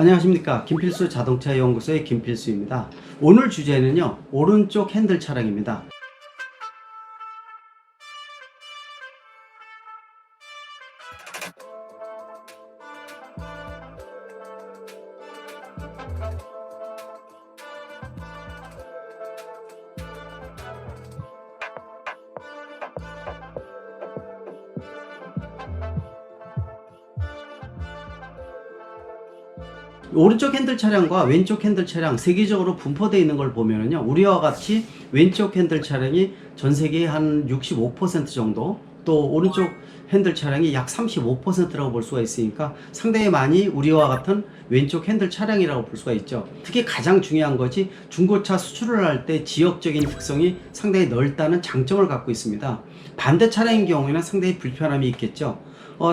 안녕하십니까. 김필수 자동차 연구소의 김필수입니다. 오늘 주제는요, 오른쪽 핸들 차량입니다. 오른쪽 핸들 차량과 왼쪽 핸들 차량 세계적으로 분포되어 있는 걸 보면은요, 우리와 같이 왼쪽 핸들 차량이 전 세계의 한 65% 정도, 또 오른쪽 핸들 차량이 약 35%라고 볼 수가 있으니까 상당히 많이 우리와 같은 왼쪽 핸들 차량이라고 볼 수가 있죠. 특히 가장 중요한 것이 중고차 수출을 할 때 지역적인 특성이 상당히 넓다는 장점을 갖고 있습니다. 반대 차량인 경우에는 상당히 불편함이 있겠죠.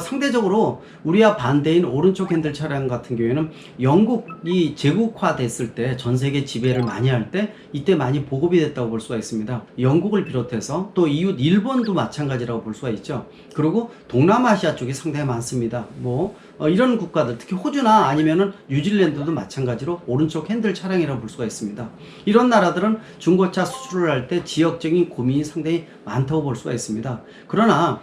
상대적으로 우리와 반대인 오른쪽 핸들 차량 같은 경우에는 영국이 제국화됐을 때 전 세계 지배를 많이 할 때 이때 많이 보급이 됐다고 볼 수가 있습니다. 영국을 비롯해서 또 이웃 일본도 마찬가지라고 볼 수가 있죠. 그리고 동남아시아 쪽이 상당히 많습니다. 이런 국가들, 특히 호주나 아니면은 뉴질랜드도 마찬가지로 오른쪽 핸들 차량이라고 볼 수가 있습니다. 이런 나라들은 중고차 수출을 할 때 지역적인 고민이 상당히 많다고 볼 수가 있습니다. 그러나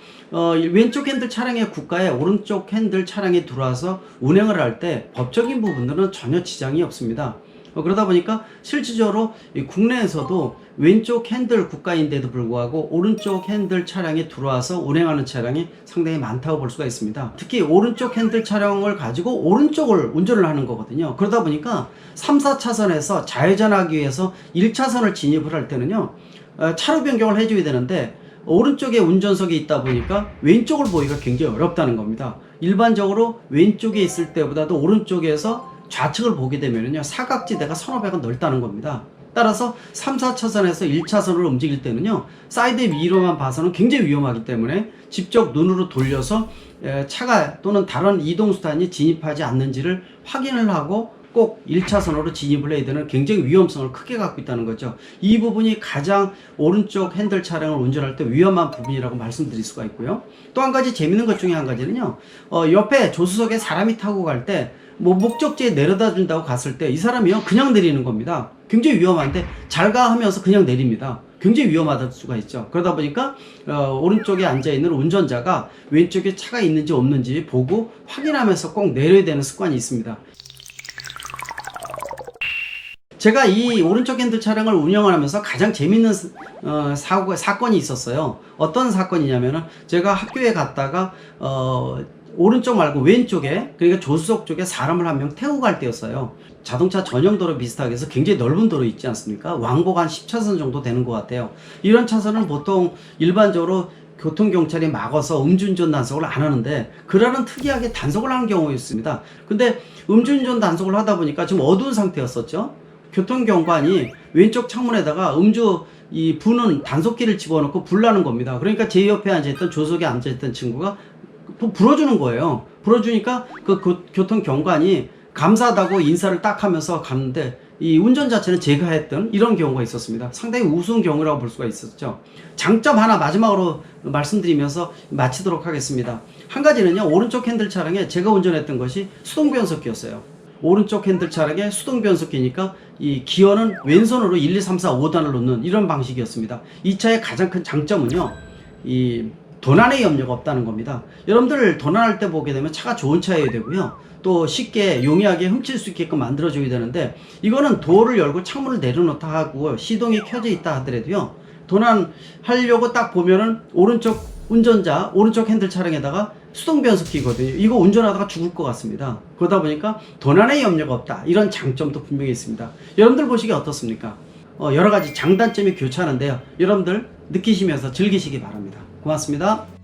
왼쪽 핸들 차량의 국가에 오른쪽 핸들 차량이 들어와서 운행을 할 때 법적인 부분들은 전혀 지장이 없습니다. 그러다 보니까 실질적으로 국내에서도 왼쪽 핸들 국가인데도 불구하고 오른쪽 핸들 차량이 들어와서 운행하는 차량이 상당히 많다고 볼 수가 있습니다. 특히 오른쪽 핸들 차량을 가지고 오른쪽을 운전을 하는 거거든요. 그러다 보니까 3, 4차선에서 좌회전하기 위해서 1차선을 진입을 할 때는요, 차로 변경을 해줘야 되는데 오른쪽에 운전석이 있다 보니까 왼쪽을 보기가 굉장히 어렵다는 겁니다. 일반적으로 왼쪽에 있을 때보다도 오른쪽에서 좌측을 보게 되면요, 사각지대가 서너 배가 넓다는 겁니다. 따라서 3, 4차선에서 1차선으로 움직일 때는요, 사이드 미러만 봐서는 굉장히 위험하기 때문에 직접 눈으로 돌려서 차가 또는 다른 이동수단이 진입하지 않는지를 확인을 하고 꼭 1차선으로 진입을 해야 되는 굉장히 위험성을 크게 갖고 있다는 거죠. 이 부분이 가장 오른쪽 핸들 차량을 운전할 때 위험한 부분이라고 말씀드릴 수가 있고요. 또 한 가지 재밌는 것 중에 한 가지는요, 옆에 조수석에 사람이 타고 갈 때 목적지에 내려다 준다고 갔을 때 이 사람이요, 그냥 내리는 겁니다. 굉장히 위험한데 잘 가 하면서 그냥 내립니다. 굉장히 위험하다 수가 있죠. 그러다 보니까 오른쪽에 앉아있는 운전자가 왼쪽에 차가 있는지 없는지 보고 확인하면서 꼭 내려야 되는 습관이 있습니다. 제가 이 오른쪽 핸들 차량을 운영을 하면서 가장 재밌는 사건이 있었어요. 어떤 사건이냐면은 제가 학교에 갔다가 오른쪽 말고 왼쪽에, 그러니까 조수석 쪽에 사람을 한 명 태우고 갈 때였어요. 자동차 전용 도로 비슷하게 해서 굉장히 넓은 도로 있지 않습니까? 왕복 한 10차선 정도 되는 것 같아요. 이런 차선은 보통 일반적으로 교통경찰이 막아서 음주운전 단속을 안 하는데, 그러는 특이하게 단속을 하는 경우가 있습니다. 근데 음주운전 단속을 하다 보니까 좀 어두운 상태였었죠. 교통경관이 왼쪽 창문에다가 부는 단속기를 집어넣고 불나는 겁니다. 그러니까 제 옆에 앉아있던 조석에 앉아있던 친구가 불어주는 거예요. 불어주니까 그 교통경관이 감사하다고 인사를 딱 하면서 가는데, 이 운전 자체는 제가 했던 이런 경우가 있었습니다. 상당히 우스운 경우라고 볼 수가 있었죠. 장점 하나 마지막으로 말씀드리면서 마치도록 하겠습니다. 한 가지는요, 오른쪽 핸들 차량에 제가 운전했던 것이 수동 변속기였어요. 오른쪽 핸들 차량에 수동 변속기니까 이 기어는 왼손으로 1, 2, 3, 4, 5단을 놓는 이런 방식이었습니다. 이 차의 가장 큰 장점은요, 이 도난의 염려가 없다는 겁니다. 여러분들 도난할 때 보게 되면 차가 좋은 차여야 되고요, 또 쉽게 용이하게 훔칠 수 있게끔 만들어줘야 되는데, 이거는 도어를 열고 창문을 내려놓다 하고 시동이 켜져 있다 하더라도요, 도난하려고 딱 보면은 오른쪽 운전자, 오른쪽 핸들 차량에다가 수동 변속기거든요. 이거 운전하다가 죽을 것 같습니다. 그러다 보니까 도난의 염려가 없다, 이런 장점도 분명히 있습니다. 여러분들 보시기에 어떻습니까? 여러 가지 장단점이 교차하는데요, 여러분들 느끼시면서 즐기시기 바랍니다. 고맙습니다.